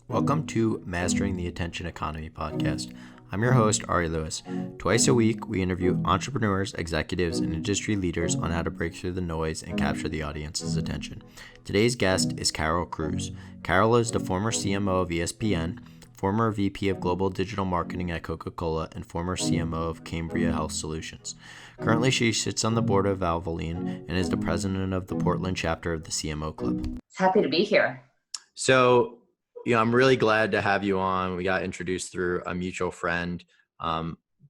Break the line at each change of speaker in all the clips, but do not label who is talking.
Welcome to Mastering the Attention Economy podcast. I'm your host, Ari Lewis. Twice a week, we interview entrepreneurs, executives, and industry leaders on how to break through the noise and capture the audience's attention. Today's guest is Kruse. Carol is the former CMO of ESPN, former VP of Global Digital Marketing at Coca-Cola, and former CMO of Cambria Health Solutions. Currently, she sits on the board of Valvoline and is the president of the Portland chapter of the CMO Club.
Happy to be here.
So, I'm really glad to have you on. We got introduced through a mutual friend.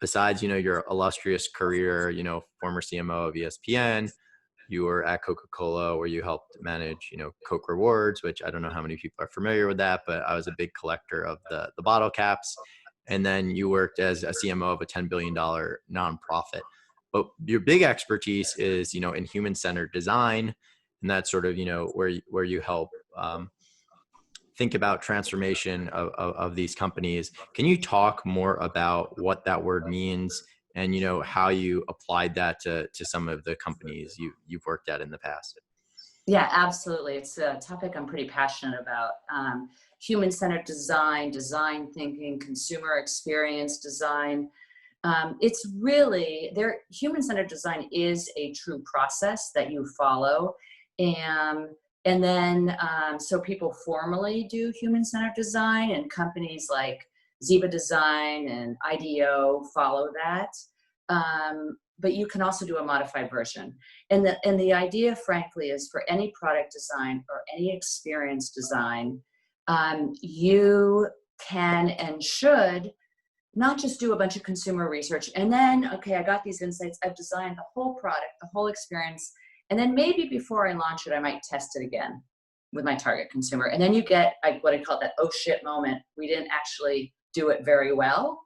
Besides, your illustrious career, former CMO of ESPN, you were at Coca-Cola where you helped manage, Coke Rewards, which I don't know how many people are familiar with that, but I was a big collector of the bottle caps. And then you worked as a CMO of a $10 billion nonprofit. But your big expertise is, in human-centered design, and that's sort of, where you help think about transformation of these companies. Can you talk more about what that word means and, how you applied that to some of the companies you've worked at in the past?
Yeah, absolutely. It's a topic I'm pretty passionate about. Human-centered design, design thinking, consumer experience design. It's really human-centered design is a true process that you follow. And then, so people formally do human-centered design, and companies like Ziba Design and IDEO follow that. But you can also do a modified version. And the idea, frankly, is for any product design or any experience design, you can and should not just do a bunch of consumer research and then, okay, I got these insights, I've designed the whole product, the whole experience, and then maybe before I launch it, I might test it again with my target consumer. And then you get what I call that oh shit moment. We didn't actually do it very well,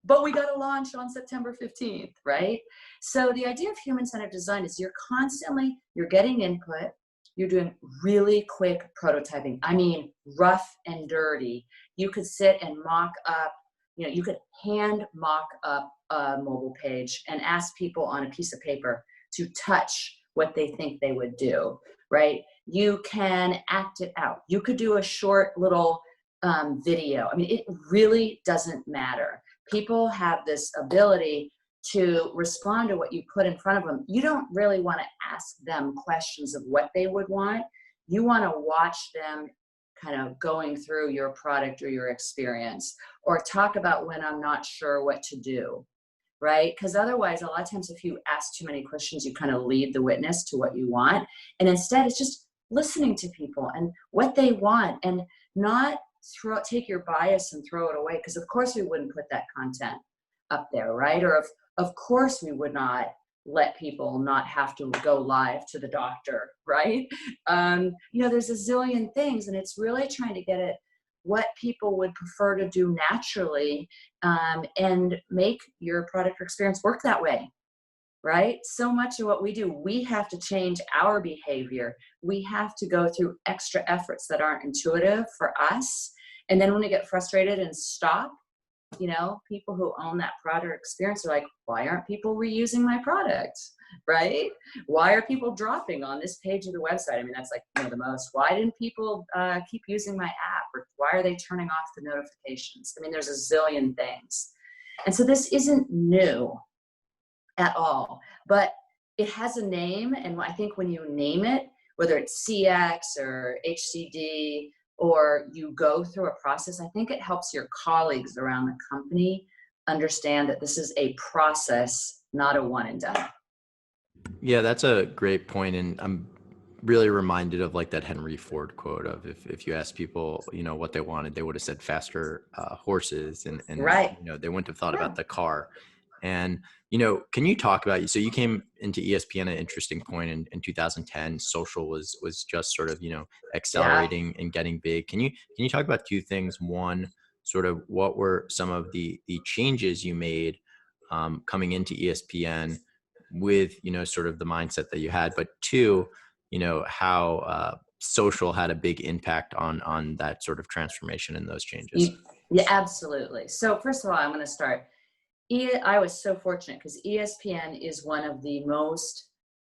but we got to launch on September 15th, right? So the idea of human-centered design is you're getting input, you're doing really quick prototyping. I mean, rough and dirty. You could sit and mock up, you could hand mock up a mobile page and ask people on a piece of paper to touch what they think they would do, right? You can act it out. You could do a short little video. I mean, it really doesn't matter. People have this ability to respond to what you put in front of them. You don't really want to ask them questions of what they would want. You want to watch them kind of going through your product or your experience, or talk about when I'm not sure what to do. Right? Because otherwise, a lot of times if you ask too many questions, you kind of lead the witness to what you want. And instead, it's just listening to people and what they want, and not take your bias and throw it away. Because of course we wouldn't put that content up there, right? Or of course we would not let people not have to go live to the doctor, right? There's a zillion things, and it's really trying to get at what people would prefer to do naturally, and make your product or experience work that way, right? So much of what we do, we have to change our behavior. We have to go through extra efforts that aren't intuitive for us. And then when we get frustrated and stop, people who own that product experience are like, why aren't people reusing my product, right? Why are people dropping on this page of the website? I mean, that's like the most. Why didn't people keep using my app? Or why are they turning off the notifications? I mean, there's a zillion things. And so this isn't new at all, but it has a name. And I think when you name it, whether it's CX or HCD, or you go through a process, I think it helps your colleagues around the company understand that this is a process, not a one and done.
Yeah, that's a great point. And I'm really reminded of like that Henry Ford quote of if you ask people, what they wanted, they would have said faster horses, and
right.
They wouldn't have thought about the car. And, can you talk about, so you came into ESPN at an interesting point in 2010, social was just sort of, accelerating and getting big. Can you talk about two things? One, sort of what were some of the changes you made coming into ESPN with, sort of the mindset that you had, but two, how social had a big impact on that sort of transformation and those changes?
Yeah, absolutely. So first of all, I'm going to start. I was so fortunate because ESPN is one of the most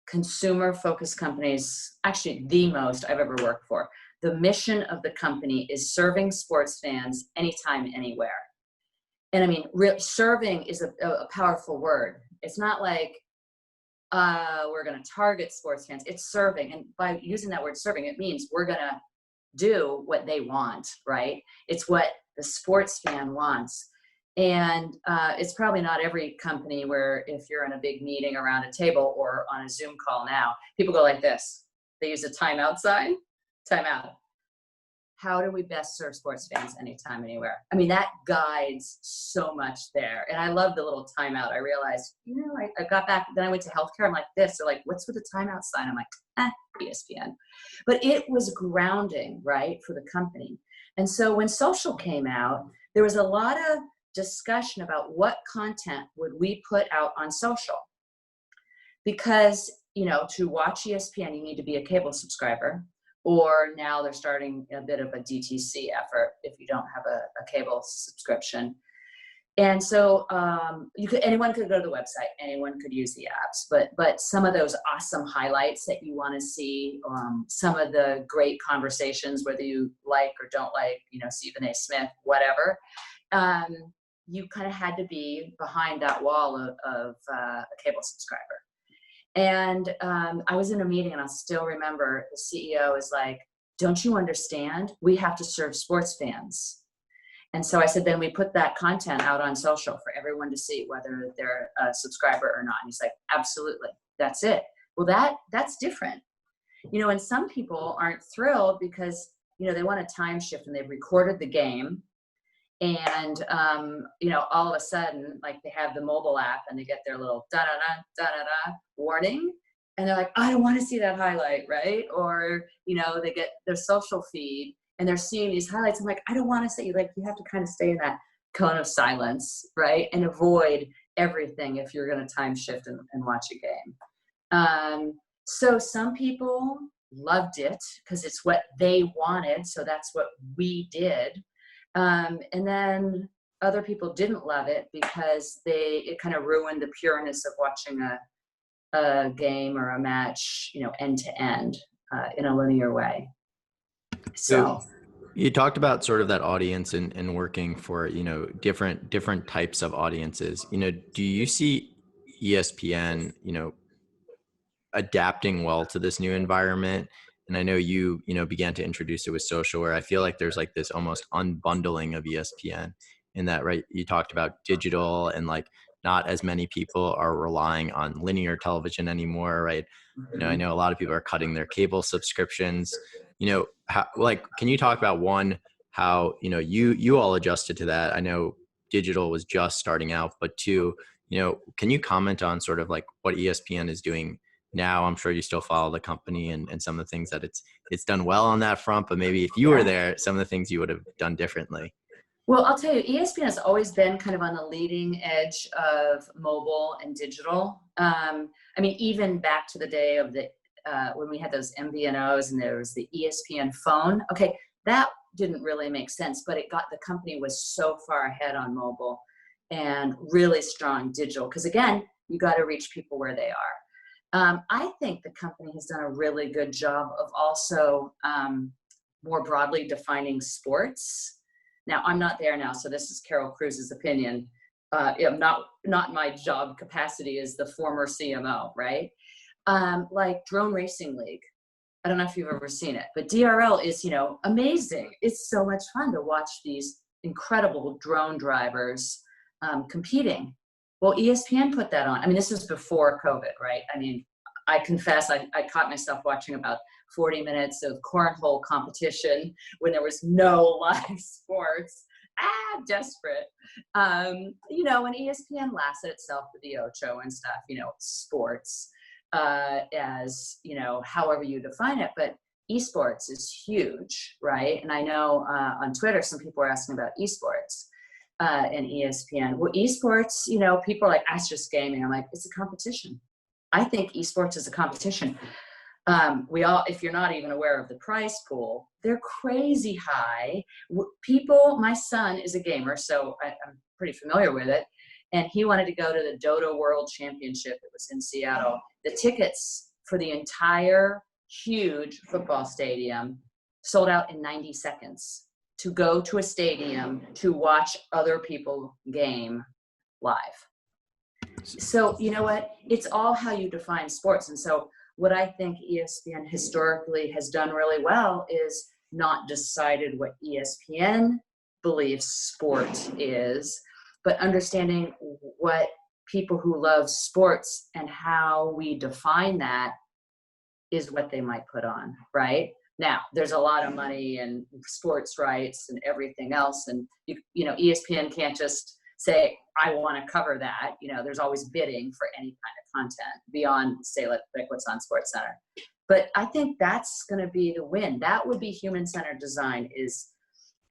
consumer-focused companies, actually the most I've ever worked for. The mission of the company is serving sports fans anytime, anywhere. And I mean, serving is a powerful word. It's not like we're going to target sports fans. It's serving. And by using that word serving, it means we're going to do what they want, right? It's what the sports fan wants. And it's probably not every company where if you're in a big meeting around a table or on a Zoom call now, people go like this. They use a timeout sign, timeout. How do we best serve sports fans anytime, anywhere? I mean, that guides so much there. And I love the little timeout. I realized, I got back, then I went to healthcare. I'm like this. They're like, what's with the timeout sign? I'm like, ESPN. But it was grounding, right, for the company. And so when social came out, there was a lot of discussion about what content would we put out on social. Because, to watch ESPN, you need to be a cable subscriber. Or now they're starting a bit of a DTC effort if you don't have a cable subscription. And so anyone could go to the website, anyone could use the apps, but some of those awesome highlights that you want to see, some of the great conversations, whether you like or don't like, Stephen A. Smith, whatever, you kind of had to be behind that wall of a cable subscriber. And I was in a meeting and I still remember the CEO is like, don't you understand? We have to serve sports fans. And so I said, then we put that content out on social for everyone to see, whether they're a subscriber or not. And he's like, absolutely, that's it. Well, that's different. And some people aren't thrilled because, they want a time shift and they've recorded the game. And, all of a sudden, like they have the mobile app and they get their little da-da-da, da-da-da warning. And they're like, I don't want to see that highlight, right? Or, they get their social feed and they're seeing these highlights. I'm like, I don't want to say, like, you have to kind of stay in that cone of silence, right? And avoid everything if you're going to time shift and watch a game. So some people loved it because it's what they wanted. So that's what we did. And then other people didn't love it because it kind of ruined the pureness of watching a game or a match, end to end in a linear way. So
you talked about sort of that audience and working for, different types of audiences. Do you see ESPN, adapting well to this new environment? And I know you began to introduce it with social, where I feel like there's like this almost unbundling of ESPN in that, right? You talked about digital and like not as many people are relying on linear television anymore, right? I know a lot of people are cutting their cable subscriptions. Can you talk about how, you all adjusted to that? I know digital was just starting out, but two, can you comment on sort of like what ESPN is doing now? I'm sure you still follow the company and some of the things that it's done well on that front, but maybe if you were there, some of the things you would have done differently.
Well, I'll tell you, ESPN has always been kind of on the leading edge of mobile and digital. Even back to the day of when we had those MVNOs and there was the ESPN phone. Okay, that didn't really make sense, but the company was so far ahead on mobile and really strong digital. Because again, you got to reach people where they are. I think the company has done a really good job of also more broadly defining sports. Now, I'm not there now, so this is Carol Kruse's opinion. Not my job capacity as the former CMO, right? Like Drone Racing League. I don't know if you've ever seen it, but DRL is, amazing. It's so much fun to watch these incredible drone drivers competing. Well, ESPN put that on. This was before COVID, right? I confess, I caught myself watching about 40 minutes of cornhole competition when there was no live sports. Desperate. And ESPN laughs at itself with the Ocho and stuff, sports as, however you define it. But eSports is huge, right? And I know on Twitter, some people are asking about eSports and ESPN. Well, eSports, people are like, that's just gaming. I'm like, it's a competition. I think eSports is a competition. If you're not even aware of the prize pool, they're crazy high. My son is a gamer, so I'm pretty familiar with it. And he wanted to go to the Dota World Championship. It was in Seattle. The tickets for the entire huge football stadium, sold out in 90 seconds to go to a stadium to watch other people game live. So you know what? It's all how you define sports. And so what I think ESPN historically has done really well is not decided what ESPN believes sport is, but understanding what people who love sports and how we define that is what they might put on, right? Now, there's a lot of money and sports rights and everything else. And, you know, ESPN can't just say, I want to cover that. You know, there's always bidding for any kind of content beyond, say, like what's on SportsCenter. But I think that's going to be the win. That would be human-centered design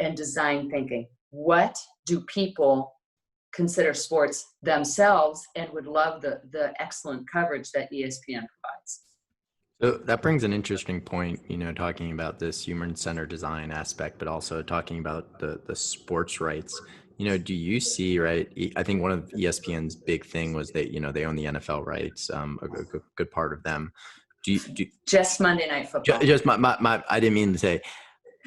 and design thinking. What do people consider sports themselves and would love the excellent coverage that ESPN provides?
So that brings an interesting point, you know, talking about this human-centered design aspect, but also talking about the sports rights. You know, do you see, right? I think one of ESPN's big thing was that, you know, they own the NFL rights, a good part of them.
Just Monday Night Football?
Just I didn't mean to say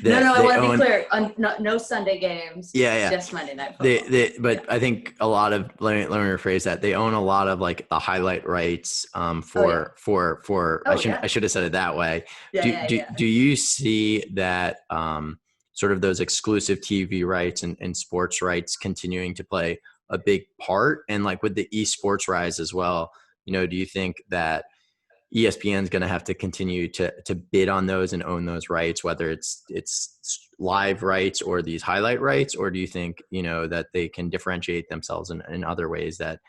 that.
No, I want to be clear. No Sunday games.
Yeah.
Just Monday Night Football.
But yeah. I think a lot of, let me rephrase that. They own a lot of like the highlight rights I should have said it that way. Do you see that sort of those exclusive TV rights and sports rights continuing to play a big part? And like with the eSports rise as well, you know, do you think that ESPN is going to have to continue to bid on those and own those rights, whether it's live rights or these highlight rights? Or do you think, you know, that they can differentiate themselves in other ways that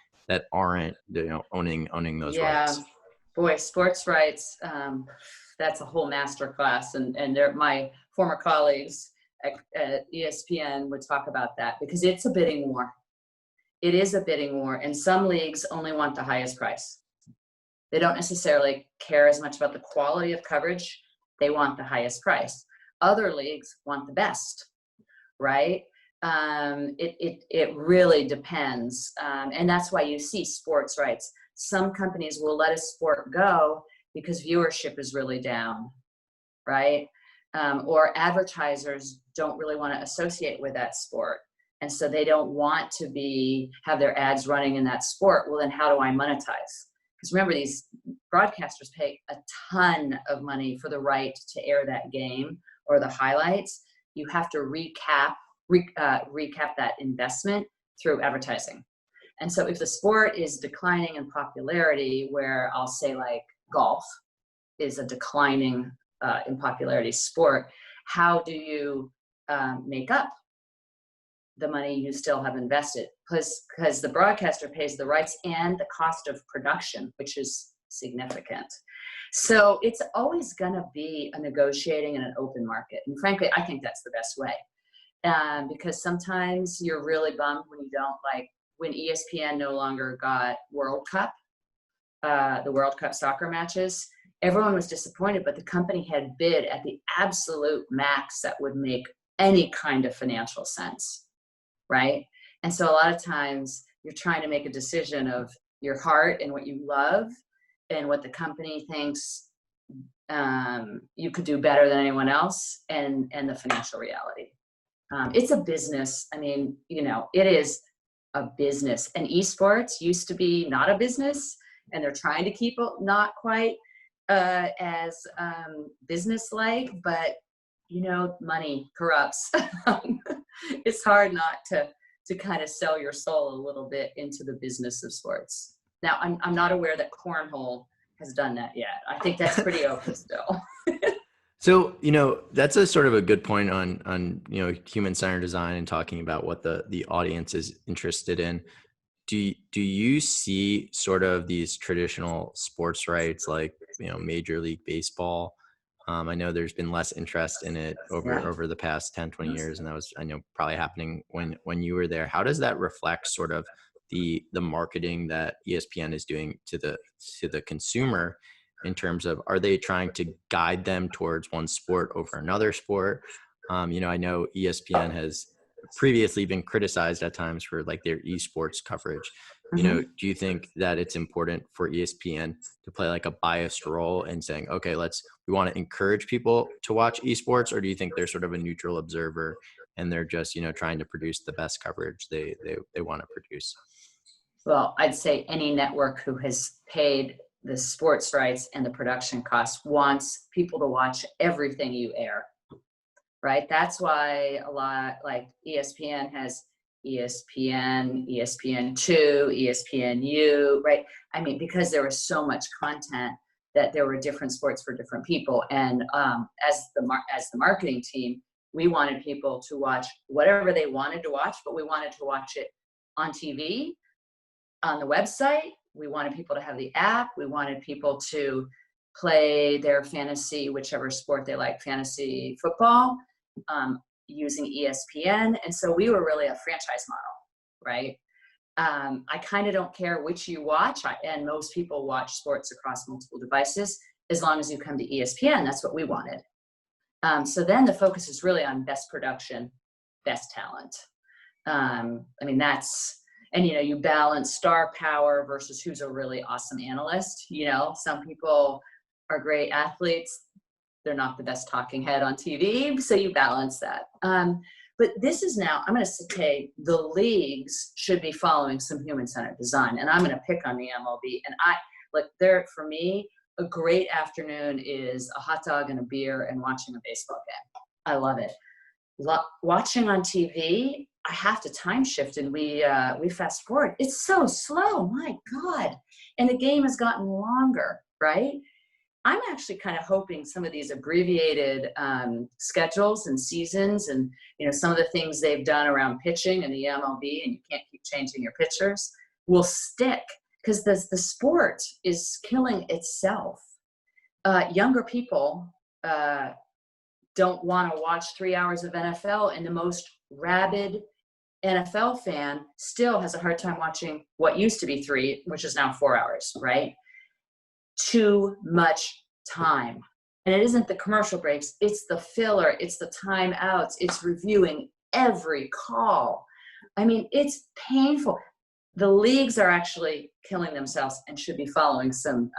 aren't, you know, owning those rights?
Boy, sports rights, that's a whole masterclass. And my former colleagues at ESPN would talk about that, because it's a bidding war. It is a bidding war, and some leagues only want the highest price. They don't necessarily care as much about the quality of coverage. They want the highest price. Other leagues want the best, right? It really depends. And that's why you see sports rights. Some companies will let a sport go because viewership is really down, right? Or advertisers don't really want to associate with that sport. And so they don't want to have their ads running in that sport. Well, then how do I monetize? Because remember, these broadcasters pay a ton of money for the right to air that game or the highlights. You have to recap that investment through advertising. And so if the sport is declining in popularity, where I'll say like golf is a declining in popularity sport, how do you make up the money you still have invested? Because the broadcaster pays the rights and the cost of production, which is significant. So it's always going to be a negotiating and an open market. And frankly, I think that's the best way. Because sometimes you're really bummed when you don't, like when ESPN no longer got World Cup, the World Cup soccer matches, everyone was disappointed, but the company had bid at the absolute max that would make any kind of financial sense, right? And so a lot of times you're trying to make a decision of your heart and what you love and what the company thinks you could do better than anyone else, and the financial reality. It's a business. I mean, you know, it is a business. And eSports used to be not a business, and they're trying to keep it not quite as business-like, but you know, money corrupts. It's hard not to kind of sell your soul a little bit into the business of sports. Now, I'm not aware that cornhole has done that yet. I think that's pretty open still.
So, you know, that's a sort of a good point on you know, human-centered design and talking about what the audience is interested in. Do you see sort of these traditional sports rights, like, you know, Major League Baseball? I know there's been less interest in it over the past 10, 20 years. And that was, I know, probably happening when you were there. How does that reflect sort of the marketing that ESPN is doing to the consumer, in terms of, are they trying to guide them towards one sport over another sport? You know, I know ESPN has previously been criticized at times for like their eSports coverage. you know, do you think that it's important for ESPN to play like a biased role in saying, okay, we want to encourage people to watch esports, or do you think they're sort of a neutral observer and they're just, you know, trying to produce the best coverage they want to produce?
Well, I'd say any network who has paid the sports rights and the production costs wants people to watch everything you air, right? That's why a lot like ESPN has ESPN, ESPN2, ESPNU, right? I mean, because there was so much content that there were different sports for different people. And as the marketing team, we wanted people to watch whatever they wanted to watch, but we wanted to watch it on TV, on the website. We wanted people to have the app. We wanted people to play their fantasy, whichever sport they like, fantasy football, using ESPN. And so we were really a franchise model, right? I kind of don't care which you watch, and most people watch sports across multiple devices, as long as you come to ESPN. That's what we wanted. So then the focus is really on best production, best talent. I mean, and you know, you balance star power versus who's a really awesome analyst. You know, some people are great athletes, they're not the best talking head on TV, so you balance that. But this is now, I'm going to say the leagues should be following some human-centered design, and I'm going to pick on the MLB. And for me, a great afternoon is a hot dog and a beer and watching a baseball game. I love it. Watching on TV, I have to time shift, and we fast forward. It's so slow, my God. And the game has gotten longer, right? I'm actually kind of hoping some of these abbreviated schedules and seasons, and you know, some of the things they've done around pitching and the MLB, and you can't keep changing your pitchers, will stick, because the sport is killing itself. Younger people don't want to watch 3 hours of NFL, and the most rabid NFL fan still has a hard time watching what used to be 3, which is now 4 hours, right? Too much time. And it isn't the commercial breaks, it's the filler, it's the timeouts, it's reviewing every call. I mean, it's painful. The leagues are actually killing themselves and should be following some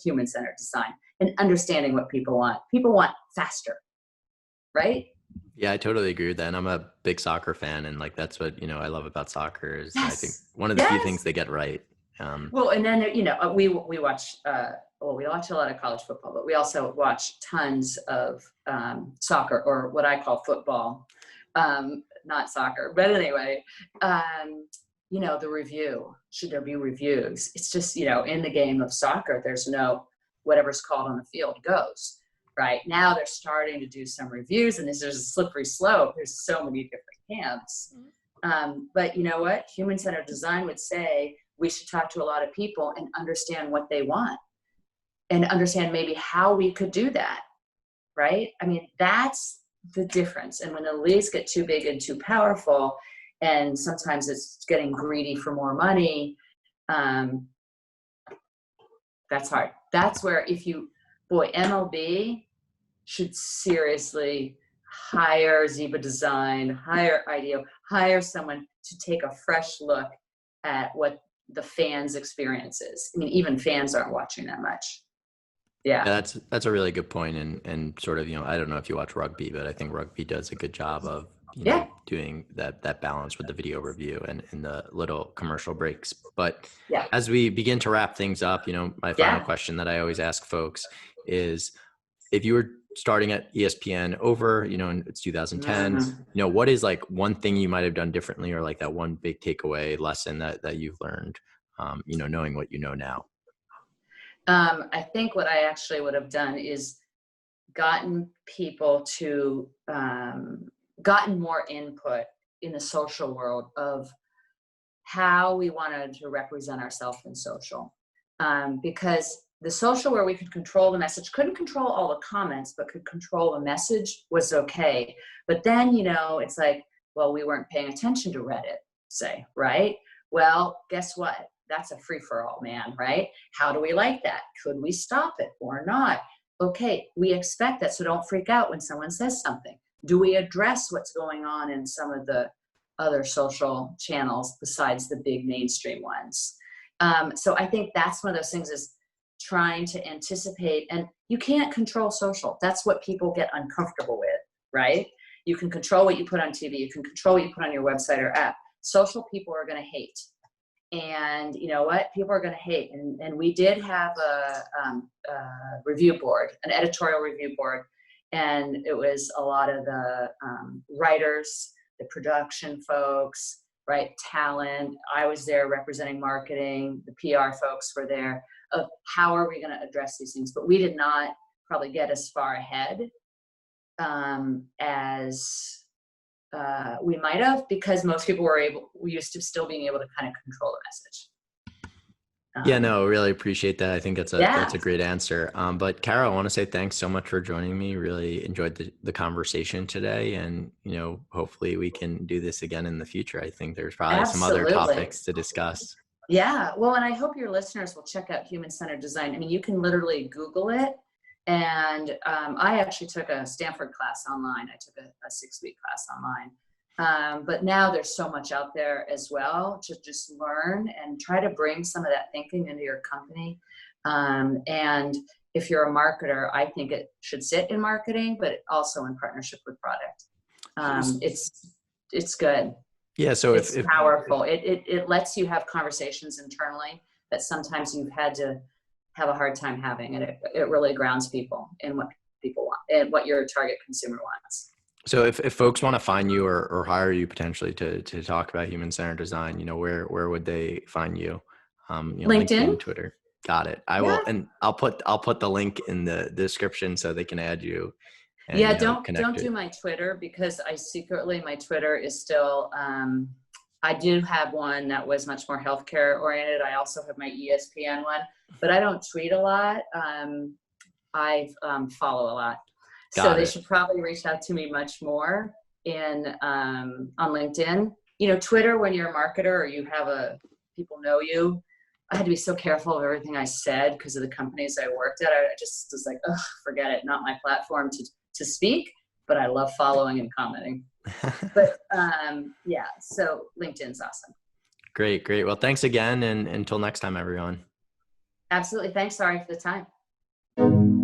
human-centered design and understanding what people want. People want faster, right?
Yeah, I totally agree with that. And I'm a big soccer fan, and like that's what, you know, I love about soccer is I think
Yes.
one of the few things they get right.
Well, and then, you know, we watch, we watch a lot of college football, but we also watch tons of soccer, or what I call football, not soccer. But anyway, you know, the review, should there be reviews? It's just, you know, in the game of soccer, there's no, whatever's called on the field goes. Right now, they're starting to do some reviews, and there's a slippery slope. There's so many different camps. But you know what? Human-centered design would say we should talk to a lot of people and understand what they want, and understand maybe how we could do that. Right? I mean, that's the difference. And when the leagues get too big and too powerful, and sometimes it's getting greedy for more money, that's hard. That's where MLB should seriously hire Ziba Design, hire IDEO, hire someone to take a fresh look at what the fans' experience is. I mean, even fans aren't watching that much. Yeah.
That's a really good point. And sort of, you know, I don't know if you watch rugby, but I think rugby does a good job of, you know, doing that balance with the video review and the little commercial breaks. But as we begin to wrap things up, you know, my final question that I always ask folks is, if you were starting at ESPN over, you know, and it's 2010, you know, what is like one thing you might have done differently, or like that one big takeaway lesson that you've learned, you know, knowing what you know now?
I think what I actually would have done is gotten more input in the social world of how we wanted to represent ourselves in social. Because the social, where we could control the message, couldn't control all the comments, but could control the message, was okay. But then, you know, it's like, well, we weren't paying attention to Reddit, say, right? Well, guess what? That's a free-for-all, man, right? How do we like that? Could we stop it or not? Okay, we expect that, so don't freak out when someone says something. Do we address what's going on in some of the other social channels besides the big mainstream ones. So I think that's one of those things, is trying to anticipate, and you can't control social. That's what people get uncomfortable with, right? You can control what you put on TV. You can control what you put on your website or app. Social people are going to hate. And you know what? People are going to hate. And we did have a review board, an editorial review board. And it was a lot of the writers, the production folks, right? Talent. I was there representing marketing. The PR folks were there, of how are we going to address these things? But we did not probably get as far ahead as we might have, because most people we used to still being able to kind of control the message.
Yeah, no, really appreciate that. I think that's
Yeah,
a great answer. But Kara, I want to say thanks so much for joining me. Really enjoyed the conversation today, and hopefully we can do this again in the future. I think there's probably some other
absolutely.
topics to discuss.
Yeah, well, and I hope your listeners will check out Human-Centered Design. I mean, you can literally Google it. And I actually took a Stanford class online. I took a 6-week class online. But now there's so much out there as well to just learn and try to bring some of that thinking into your company. And if you're a marketer, I think it should sit in marketing, but also in partnership with product. It's good.
Yeah, so
it's powerful. It lets you have conversations internally that sometimes you've had to have a hard time having, and it really grounds people in what people want and what your target consumer wants.
So if folks want to find you or hire you potentially to talk about human-centered design, where would they find you?
LinkedIn,
Twitter. Got it. I will, and I'll put the link in the description so they can add you. And,
yeah, don't do my Twitter, because my Twitter is still, I do have one that was much more healthcare oriented. I also have my ESPN one, but I don't tweet a lot. I follow a lot. So they should probably reach out to me much more on LinkedIn. Twitter, when you're a marketer or you have people know you, I had to be so careful of everything I said because of the companies I worked at. I just was like, oh, forget it. Not my platform to speak, but I love following and commenting. But yeah, so LinkedIn's awesome.
Great. Well, thanks again. And until next time, everyone.
Absolutely. Thanks. Sorry for the time.